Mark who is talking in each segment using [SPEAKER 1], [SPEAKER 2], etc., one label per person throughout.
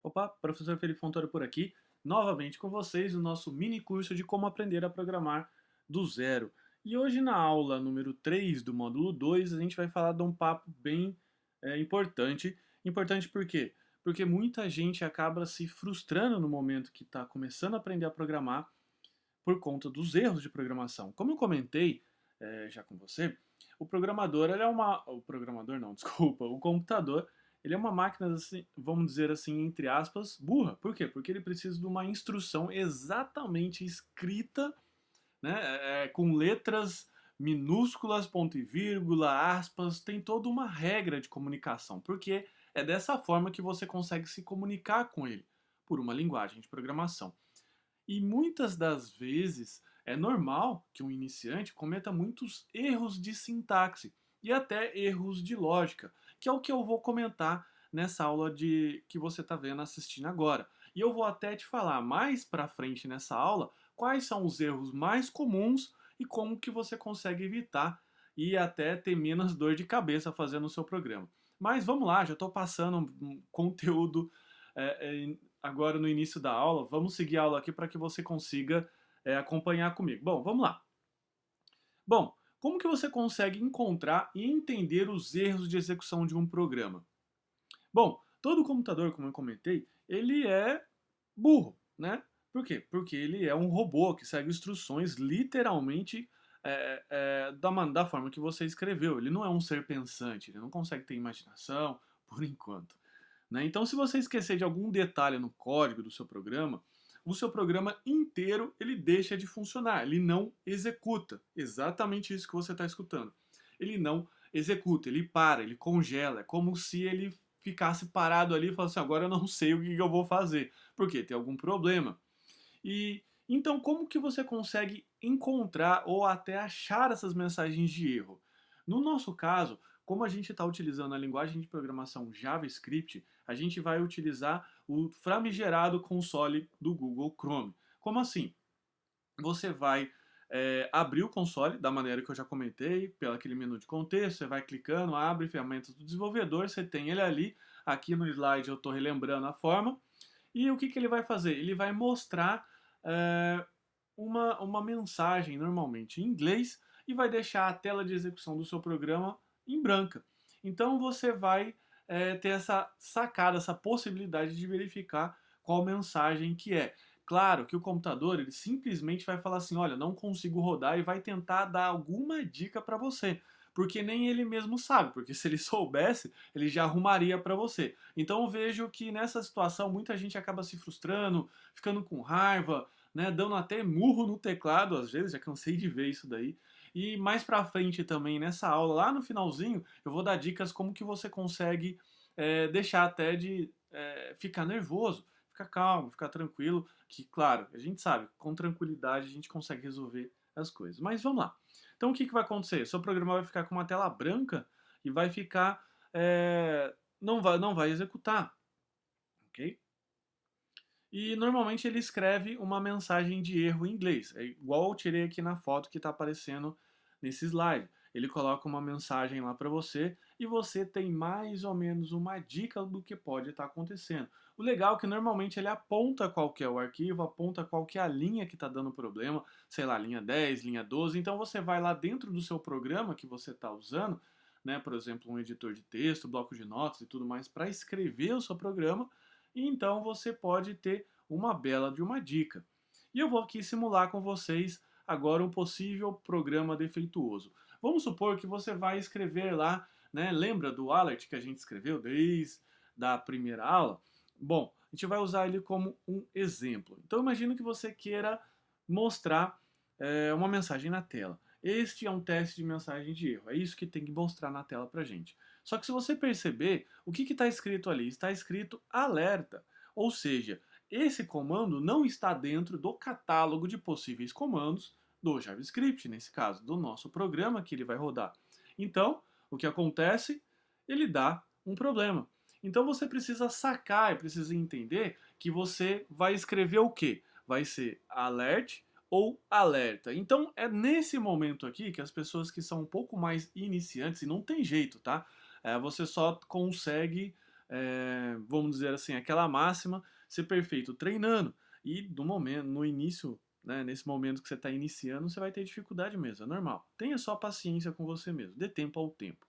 [SPEAKER 1] Opa, professor Felipe Fontoura por aqui, novamente com vocês no nosso mini curso de como aprender a programar do zero. E hoje na aula número 3 do módulo 2 a gente vai falar de um papo bem importante. Importante por quê? Porque muita gente acaba se frustrando no momento que está começando a aprender a programar por conta dos erros de programação. Como eu comentei já com você, o programador, ele é uma... O programador não, desculpa. O computador, ele é uma máquina, assim, vamos dizer assim, entre aspas, burra. Por quê? Porque ele precisa de uma instrução exatamente escrita, né, com letras minúsculas, ponto e vírgula, aspas, tem toda uma regra de comunicação, porque é dessa forma que você consegue se comunicar com ele, por uma linguagem de programação. E muitas das vezes é normal que um iniciante cometa muitos erros de sintaxe e até erros de lógica, que é o que eu vou comentar nessa aula de que você está vendo assistindo agora. E eu vou até te falar mais para frente nessa aula quais são os erros mais comuns e como que você consegue evitar e até ter menos dor de cabeça fazendo o seu programa. Mas vamos lá, já estou passando um conteúdo agora no início da aula. Vamos seguir a aula aqui para que você consiga acompanhar comigo. Bom, vamos lá. Bom, como que você consegue encontrar e entender os erros de execução de um programa? Bom, todo computador, como eu comentei, ele é burro, né? Por quê? Porque ele é um robô que segue instruções literalmente da forma que você escreveu. Ele não é um ser pensante, ele não consegue ter imaginação, por enquanto. Né? Então, se você esquecer de algum detalhe no código do seu programa, o seu programa inteiro ele deixa de funcionar, ele não executa. Exatamente isso que você está escutando. Ele não executa, ele para, ele congela. É como se ele ficasse parado ali e falasse: agora eu não sei o que eu vou fazer, porque tem algum problema. E então, como que você consegue encontrar ou até achar essas mensagens de erro? No nosso caso, como a gente está utilizando a linguagem de programação JavaScript, a gente vai utilizar o famigerado console do Google Chrome. Como assim? Você vai abrir o console da maneira que eu já comentei, pelo aquele menu de contexto, você vai clicando, abre ferramentas do desenvolvedor, você tem ele ali. Aqui no slide eu estou relembrando a forma. E o que, que ele vai fazer? Ele vai mostrar é, uma mensagem, normalmente em inglês, e vai deixar a tela de execução do seu programa em branca. Então você vai ter essa sacada, essa possibilidade de verificar qual mensagem que é. Claro que o computador ele simplesmente vai falar assim, olha, não consigo rodar e vai tentar dar alguma dica para você, porque nem ele mesmo sabe, porque se ele soubesse, ele já arrumaria para você. Então eu vejo que nessa situação muita gente acaba se frustrando, ficando com raiva, né, dando até murro no teclado às vezes, já cansei de ver isso daí. E mais pra frente também, nessa aula, lá no finalzinho, eu vou dar dicas como que você consegue deixar até de ficar nervoso, ficar calmo, ficar tranquilo, que claro, a gente sabe, com tranquilidade a gente consegue resolver as coisas. Mas vamos lá. Então o que, que vai acontecer? Seu programa vai ficar com uma tela branca e vai ficar... não vai executar, ok? E normalmente ele escreve uma mensagem de erro em inglês. É igual eu tirei aqui na foto que está aparecendo nesse slide. Ele coloca uma mensagem lá para você e você tem mais ou menos uma dica do que pode estar acontecendo. O legal é que normalmente ele aponta qual que é o arquivo, aponta qual que é a linha que está dando problema, sei lá, linha 10, linha 12. Então você vai lá dentro do seu programa que você está usando, né, por exemplo, um editor de texto, bloco de notas e tudo mais, para escrever o seu programa e então você pode ter uma bela de uma dica. E eu vou aqui simular com vocês agora um possível programa defeituoso. Vamos supor que você vai escrever lá, né? Lembra do alert que a gente escreveu desde a primeira aula? Bom, a gente vai usar ele como um exemplo. Então imagino que você queira mostrar uma mensagem na tela. Este é um teste de mensagem de erro. É isso que tem que mostrar na tela para gente. Só que se você perceber, o que está escrito ali? Está escrito alerta. Ou seja, esse comando não está dentro do catálogo de possíveis comandos do JavaScript, nesse caso, do nosso programa que ele vai rodar. Então, o que acontece? Ele dá um problema. Então você precisa sacar e precisa entender que você vai escrever o quê? Vai ser alert ou alerta. Então é nesse momento aqui que as pessoas que são um pouco mais iniciantes, e não tem jeito, tá? Você só consegue vamos dizer assim, aquela máxima, ser perfeito treinando. E no início, né, nesse momento que você está iniciando, você vai ter dificuldade mesmo, é normal. Tenha só paciência com você mesmo, dê tempo ao tempo.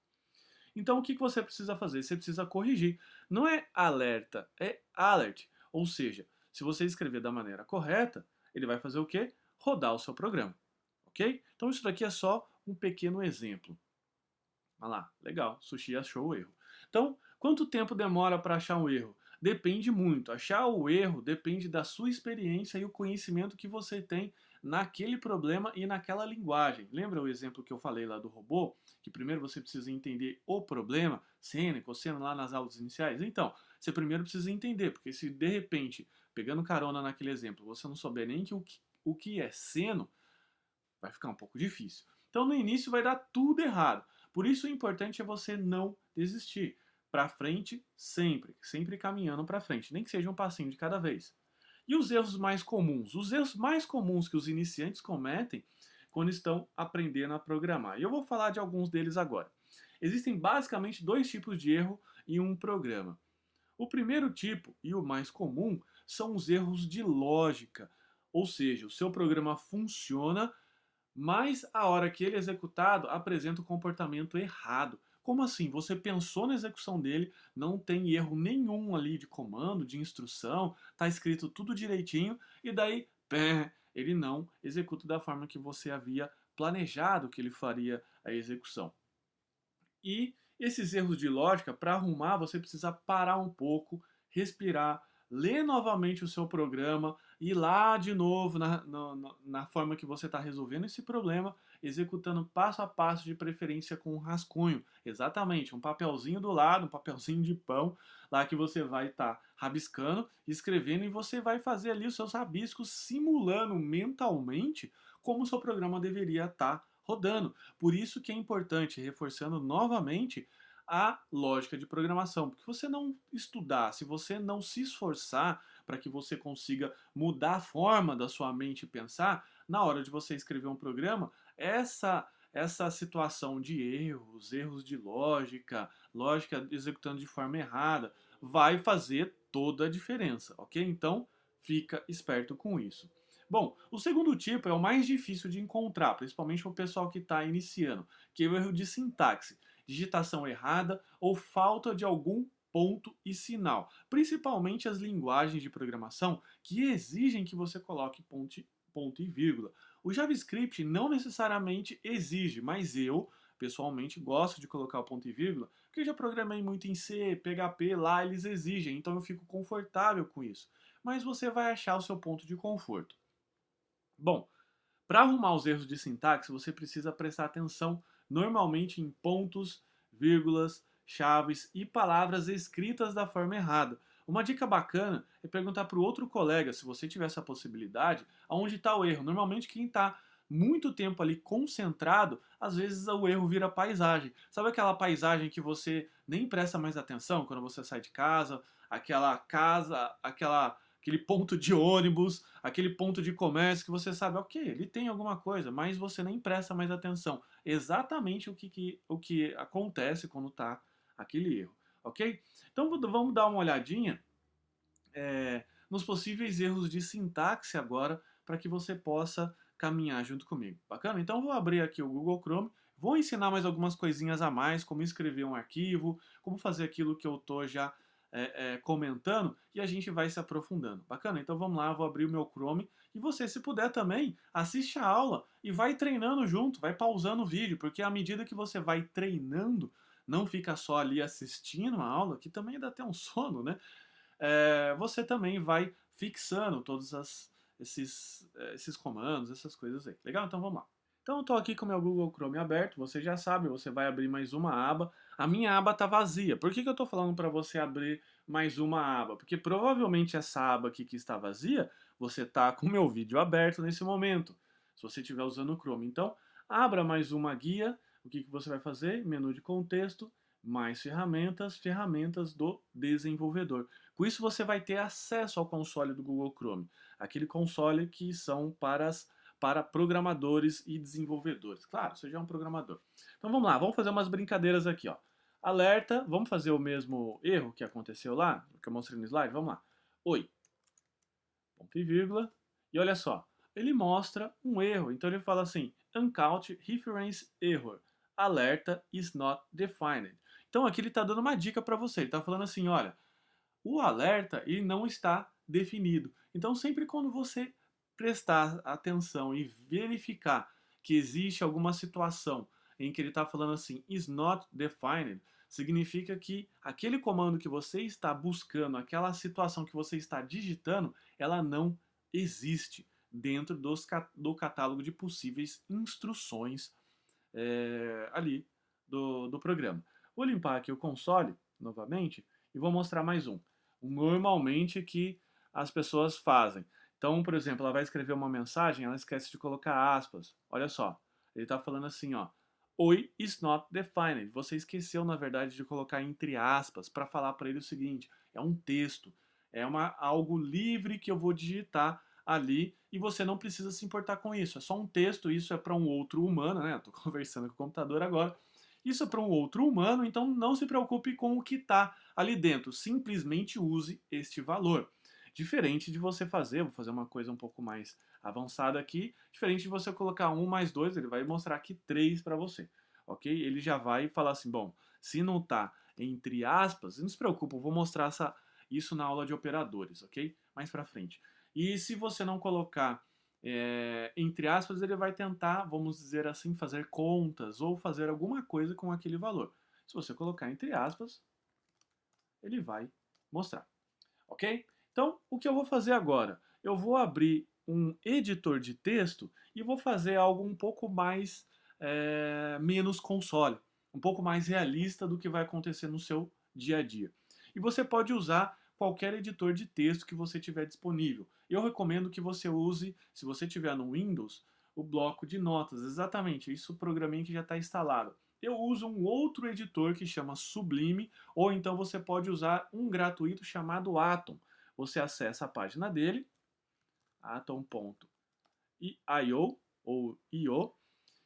[SPEAKER 1] Então, o que você precisa fazer? Você precisa corrigir. Não é alerta, é alert. Ou seja, se você escrever da maneira correta, ele vai fazer o quê? Rodar o seu programa. Ok? Então, isso daqui é só um pequeno exemplo. Olha lá, legal, Sushi achou o erro. Então, quanto tempo demora para achar um erro? Depende muito. Achar o erro depende da sua experiência e o conhecimento que você tem naquele problema e naquela linguagem. Lembra o exemplo que eu falei lá do robô? Que primeiro você precisa entender o problema, seno e cosseno lá nas aulas iniciais? Então, você primeiro precisa entender, porque se de repente, pegando carona naquele exemplo, você não souber nem o que é seno, vai ficar um pouco difícil. Então no início vai dar tudo errado. Por isso o importante é você não desistir. Para frente sempre, sempre caminhando para frente, nem que seja um passinho de cada vez. E os erros mais comuns? Os erros mais comuns que os iniciantes cometem quando estão aprendendo a programar. E eu vou falar de alguns deles agora. Existem basicamente dois tipos de erro em um programa. O primeiro tipo, e o mais comum, são os erros de lógica. Ou seja, o seu programa funciona, mas a hora que ele é executado apresenta o comportamento errado. Como assim? Você pensou na execução dele, não tem erro nenhum ali de comando, de instrução, está escrito tudo direitinho e daí, pé, ele não executa da forma que você havia planejado que ele faria a execução. E esses erros de lógica, para arrumar, você precisa parar um pouco, respirar, ler novamente o seu programa, ir lá de novo na forma que você está resolvendo esse problema, executando passo a passo, de preferência com um rascunho. Exatamente, um papelzinho do lado, um papelzinho de pão, lá que você vai estar rabiscando, escrevendo e você vai fazer ali os seus rabiscos, simulando mentalmente como o seu programa deveria estar rodando. Por isso que é importante, reforçando novamente, a lógica de programação. Porque se você não estudar, se você não se esforçar para que você consiga mudar a forma da sua mente pensar, na hora de você escrever um programa, essa situação de erros de lógica, lógica executando de forma errada, vai fazer toda a diferença, ok? Então, fica esperto com isso. Bom, o segundo tipo é o mais difícil de encontrar, principalmente para o pessoal que está iniciando, que é o erro de sintaxe, digitação errada ou falta de algum ponto e sinal. Principalmente as linguagens de programação que exigem que você coloque ponto e vírgula. O JavaScript não necessariamente exige, mas eu, pessoalmente, gosto de colocar o ponto e vírgula, porque eu já programei muito em C, PHP, lá eles exigem, então eu fico confortável com isso. Mas você vai achar o seu ponto de conforto. Bom, para arrumar os erros de sintaxe, você precisa prestar atenção normalmente em pontos, vírgulas, chaves e palavras escritas da forma errada. Uma dica bacana é perguntar para o outro colega, se você tiver essa possibilidade, aonde está o erro. Normalmente quem está muito tempo ali concentrado, às vezes o erro vira paisagem. Sabe aquela paisagem que você nem presta mais atenção quando você sai de casa, aquela casa, aquele ponto de ônibus, aquele ponto de comércio que você sabe, ok, ele tem alguma coisa, mas você nem presta mais atenção. Exatamente o que acontece quando está aquele erro, ok? Então vamos dar uma olhadinha nos possíveis erros de sintaxe agora para que você possa caminhar junto comigo. Bacana? Então vou abrir aqui o Google Chrome, vou ensinar mais algumas coisinhas a mais, como escrever um arquivo, como fazer aquilo que eu estou já comentando e a gente vai se aprofundando. Bacana? Então vamos lá, vou abrir o meu Chrome e você, se puder também, assiste a aula e vai treinando junto, vai pausando o vídeo, porque à medida que você vai treinando, não fica só ali assistindo a aula, que também dá até um sono, né? Você também vai fixando esses comandos, essas coisas aí. Legal? Então vamos lá. Então eu estou aqui com o meu Google Chrome aberto, você já sabe, você vai abrir mais uma aba. A minha aba está vazia. Por que eu estou falando para você abrir mais uma aba? Porque provavelmente essa aba aqui que está vazia, você está com o meu vídeo aberto nesse momento, se você estiver usando o Chrome. Então, abra mais uma guia. O que você vai fazer? Menu de contexto, mais ferramentas, ferramentas do desenvolvedor. Com isso você vai ter acesso ao console do Google Chrome, aquele console que são para programadores e desenvolvedores. Claro, você já é um programador. Então vamos lá, vamos fazer umas brincadeiras aqui. Ó. Alerta, vamos fazer o mesmo erro que aconteceu lá, que eu mostrei no slide? Vamos lá. Oi, ponto e vírgula, e olha só, ele mostra um erro, então ele fala assim, uncount reference error, alerta is not defined. Então aqui ele está dando uma dica para você, ele está falando assim, olha, o alerta ele não está definido. Então sempre quando você prestar atenção e verificar que existe alguma situação em que ele está falando assim, is not defined, significa que aquele comando que você está buscando, aquela situação que você está digitando, ela não existe dentro do catálogo de possíveis instruções ali do programa. Vou limpar aqui o console novamente e vou mostrar mais um. Normalmente que as pessoas fazem. Então, por exemplo, ela vai escrever uma mensagem, ela esquece de colocar aspas. Olha só, ele está falando assim, ó. Oi is not defined. Você esqueceu, na verdade, de colocar entre aspas para falar para ele o seguinte: é um texto, algo livre que eu vou digitar ali e você não precisa se importar com isso. É só um texto, isso é para um outro humano, né? Estou conversando com o computador agora. Isso é para um outro humano, então não se preocupe com o que está ali dentro. Simplesmente use este valor. Diferente de você fazer, vou fazer uma coisa um pouco mais avançada aqui, diferente de você colocar 1 mais 2, ele vai mostrar aqui 3 para você, ok? Ele já vai falar assim, bom, se não está entre aspas, não se preocupe, eu vou mostrar isso na aula de operadores, ok? Mais para frente. E se você não colocar entre aspas, ele vai tentar, vamos dizer assim, fazer contas ou fazer alguma coisa com aquele valor. Se você colocar entre aspas, ele vai mostrar, ok? Então, o que eu vou fazer agora? Eu vou abrir um editor de texto e vou fazer algo um pouco mais, menos console, um pouco mais realista do que vai acontecer no seu dia a dia. E você pode usar qualquer editor de texto que você tiver disponível. Eu recomendo que você use, se você tiver no Windows, o bloco de notas, exatamente, isso o programinha que já está instalado. Eu uso um outro editor que chama Sublime, ou então você pode usar um gratuito chamado Atom. Você acessa a página dele, atom.io ou io,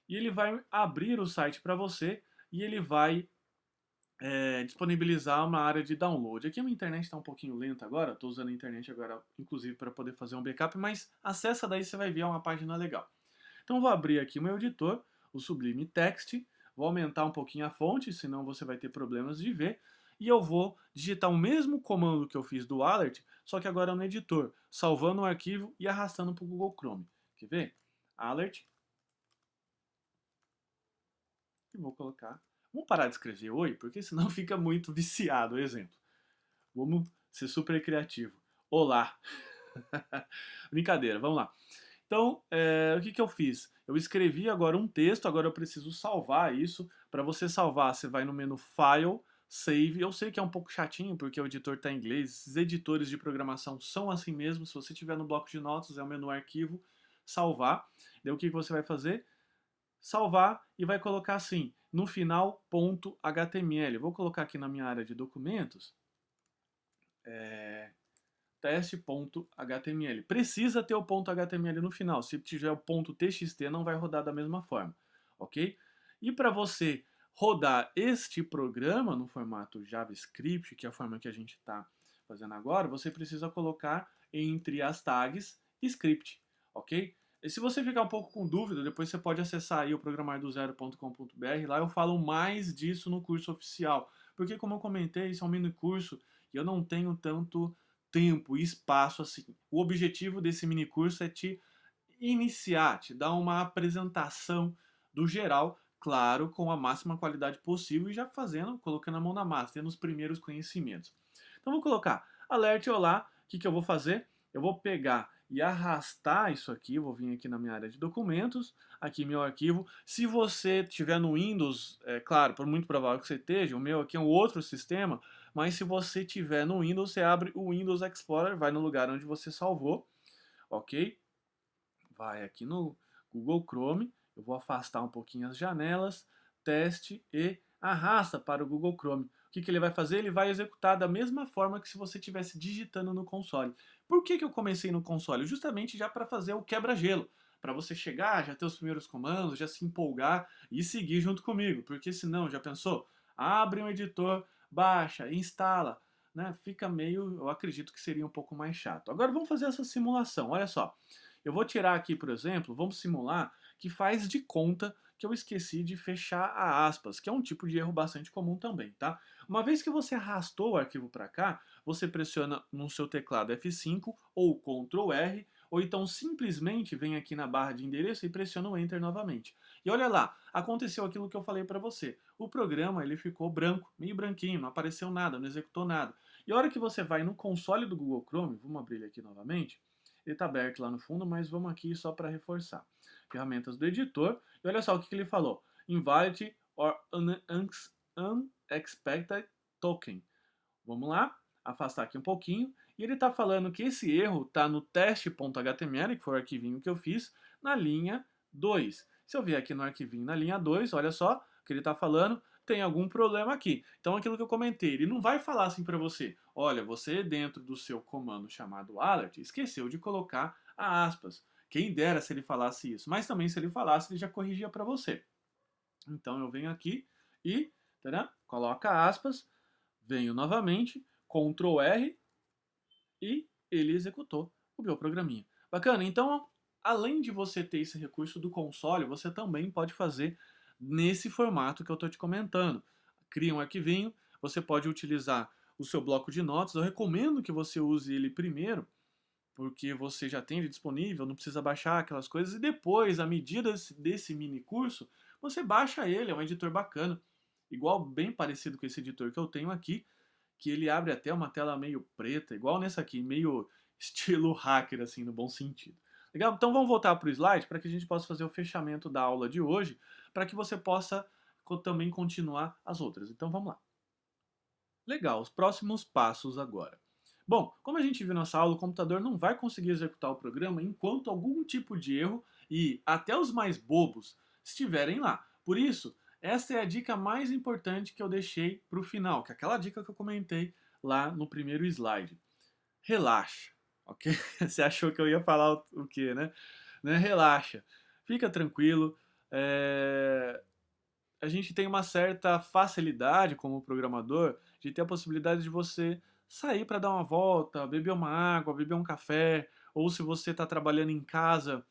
[SPEAKER 1] e ele vai abrir o site para você e ele vai disponibilizar uma área de download. Aqui a minha internet está um pouquinho lenta agora, estou usando a internet agora, inclusive, para poder fazer um backup, mas acessa daí, você vai ver uma página legal. Então vou abrir aqui o meu editor, o Sublime Text, vou aumentar um pouquinho a fonte, senão você vai ter problemas de ver, e eu vou digitar o mesmo comando que eu fiz do alert, só que agora no editor, salvando o arquivo e arrastando para o Google Chrome. Quer ver? Alert. E vou colocar. Vamos parar de escrever oi, porque senão fica muito viciado. Exemplo. Vamos ser super criativo. Olá. Brincadeira, vamos lá. Então, o que eu fiz? Eu escrevi agora um texto, agora eu preciso salvar isso. Para você salvar, você vai no menu File, Save. Eu sei que é um pouco chatinho, porque o editor está em inglês. Esses editores de programação são assim mesmo. Se você tiver no bloco de notas, é o menu Arquivo, Salvar. Daí o que você vai fazer? Salvar e vai colocar assim, no final, ponto .html. Vou colocar aqui na minha área de documentos. Teste.html. Precisa ter o ponto .html no final. Se tiver o ponto .txt, não vai rodar da mesma forma, ok? E para você rodar este programa no formato JavaScript, que é a forma que a gente está fazendo agora, você precisa colocar entre as tags script, ok? E se você ficar um pouco com dúvida, depois você pode acessar aí o programardozero.com.br, lá eu falo mais disso no curso oficial, porque como eu comentei, isso é um mini curso e eu não tenho tanto tempo e espaço assim. O objetivo desse mini curso é te iniciar, te dar uma apresentação do geral, claro, com a máxima qualidade possível e já fazendo, colocando a mão na massa, tendo os primeiros conhecimentos. Então vou colocar alerte olá, o que eu vou fazer? Eu vou pegar e arrastar isso aqui, vou vir aqui na minha área de documentos, aqui meu arquivo. Se você tiver no Windows, é claro, por muito provável que você esteja, o meu aqui é um outro sistema, mas se você tiver no Windows, você abre o Windows Explorer, vai no lugar onde você salvou, ok? Vai aqui no Google Chrome, eu vou afastar um pouquinho as janelas, teste e arrasta para o Google Chrome. O que ele vai fazer? Ele vai executar da mesma forma que se você estivesse digitando no console. Por que eu comecei no console? Justamente já para fazer o quebra-gelo. Para você chegar, já ter os primeiros comandos, já se empolgar e seguir junto comigo. Porque senão, já pensou? abre um editor, baixa, instala, né? Fica meio, eu acredito que seria um pouco mais chato. Agora vamos fazer essa simulação, olha só. Eu vou tirar aqui, por exemplo, vamos simular que faz de conta que eu esqueci de fechar a aspas, que é um tipo de erro bastante comum também, tá? Uma vez que você arrastou o arquivo para cá, você pressiona no seu teclado F5 ou Ctrl R, ou então simplesmente vem aqui na barra de endereço e pressiona o Enter novamente. E olha lá, aconteceu aquilo que eu falei para você. O programa ele ficou branco, meio branquinho, não apareceu nada, não executou nada. E a hora que você vai no console do Google Chrome, vamos abrir ele aqui novamente, ele está aberto lá no fundo, mas vamos aqui só para reforçar. Ferramentas do editor, e olha só o que ele falou. Invalid or unexpected token. Vamos lá, afastar aqui um pouquinho. E ele está falando que esse erro está no teste.html, que foi o arquivinho que eu fiz, na linha 2. Se eu vier aqui no arquivinho na linha 2, olha só o que ele está falando, tem algum problema aqui. Então aquilo que eu comentei, ele não vai falar assim para você, olha, você dentro do seu comando chamado alert, esqueceu de colocar a aspas. Quem dera se ele falasse isso, mas também se ele falasse, ele já corrigia para você. Então eu venho aqui e, coloca aspas, venho novamente, Ctrl R e ele executou o meu programinha. Bacana, então além de você ter esse recurso do console, você também pode fazer nesse formato que eu estou te comentando. Cria um arquivinho, você pode utilizar o seu bloco de notas, eu recomendo que você use ele primeiro, porque você já tem ele disponível, não precisa baixar aquelas coisas, e depois, à medida desse mini curso, você baixa ele, é um editor bacana, igual bem parecido com esse editor que eu tenho aqui, que ele abre até uma tela meio preta, igual nessa aqui, meio estilo hacker, assim, no bom sentido. Legal? Então vamos voltar para o slide para que a gente possa fazer o fechamento da aula de hoje, para que você possa também continuar as outras. Então vamos lá. Legal, os próximos passos agora. Bom, como a gente viu nessa aula, o computador não vai conseguir executar o programa enquanto algum tipo de erro, e até os mais bobos, estiverem lá. Por isso, essa é a dica mais importante que eu deixei para o final, que é aquela dica que eu comentei lá no primeiro slide. Relaxa, ok? Você achou que eu ia falar o quê, né? Relaxa, fica tranquilo. A gente tem uma certa facilidade como programador de ter a possibilidade de você sair para dar uma volta, beber uma água, beber um café, ou se você está trabalhando em casa,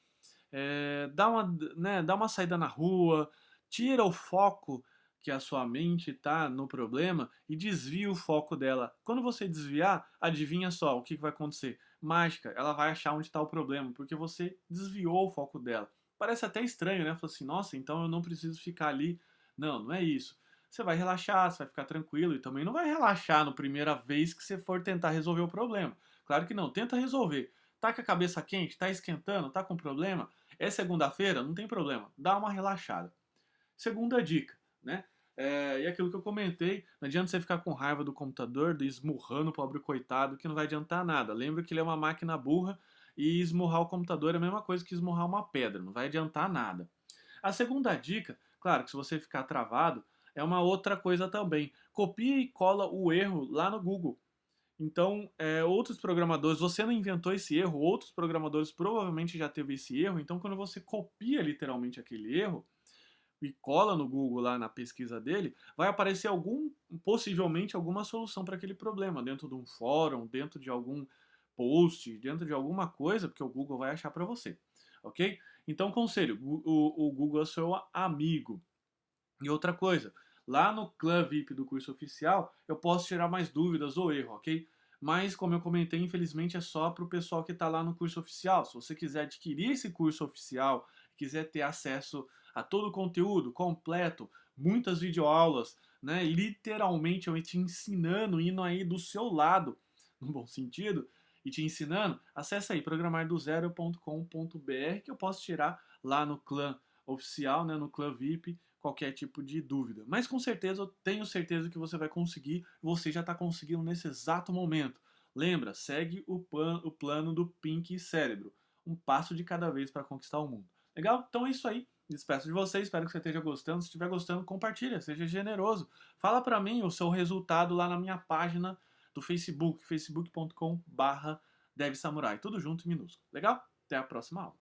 [SPEAKER 1] dá uma saída na rua, tira o foco que a sua mente está no problema e desvia o foco dela. Quando você desviar, adivinha só o que vai acontecer? Mágica, ela vai achar onde está o problema, porque você desviou o foco dela. Parece até estranho, né? Falar assim, nossa, então eu não preciso ficar ali. Não, não é isso. Você vai relaxar, você vai ficar tranquilo e também não vai relaxar na primeira vez que você for tentar resolver o problema. Claro que não, tenta resolver. Tá com a cabeça quente, tá esquentando, tá com problema? É segunda-feira? Não tem problema, dá uma relaxada. Segunda dica, né? E aquilo que eu comentei, não adianta você ficar com raiva do computador, de esmurrando o pobre coitado, que não vai adiantar nada. Lembra que ele é uma máquina burra e esmurrar o computador é a mesma coisa que esmurrar uma pedra, não vai adiantar nada. A segunda dica, claro que se você ficar travado, é uma outra coisa também. Copia e cola o erro lá no Google. Então, outros programadores, você não inventou esse erro, outros programadores provavelmente já teve esse erro, então quando você copia literalmente aquele erro e cola no Google lá na pesquisa dele, vai aparecer possivelmente alguma solução para aquele problema, dentro de um fórum, dentro de algum post, dentro de alguma coisa, porque o Google vai achar para você, ok? Então, conselho, o Google é seu amigo. E outra coisa, lá no clã VIP do curso oficial, eu posso tirar mais dúvidas ou erro, ok? Mas, como eu comentei, infelizmente é só para o pessoal que está lá no curso oficial. Se você quiser adquirir esse curso oficial, quiser ter acesso a todo o conteúdo completo, muitas videoaulas, né? Literalmente eu te ensinando, indo aí do seu lado, no bom sentido, e te ensinando, acessa aí programardozero.com.br que eu posso tirar lá no clã oficial, né, no clã VIP, qualquer tipo de dúvida. Mas com certeza, eu tenho certeza que você vai conseguir, você já está conseguindo nesse exato momento. Lembra, segue o plano do Pink Cérebro. Um passo de cada vez para conquistar o mundo. Legal? Então é isso aí. Despeço de você, espero que você esteja gostando. Se estiver gostando, compartilha, seja generoso. Fala para mim o seu resultado lá na minha página do Facebook, facebook.com/devsamurai. Tudo junto em minúsculo. Legal? Até a próxima aula.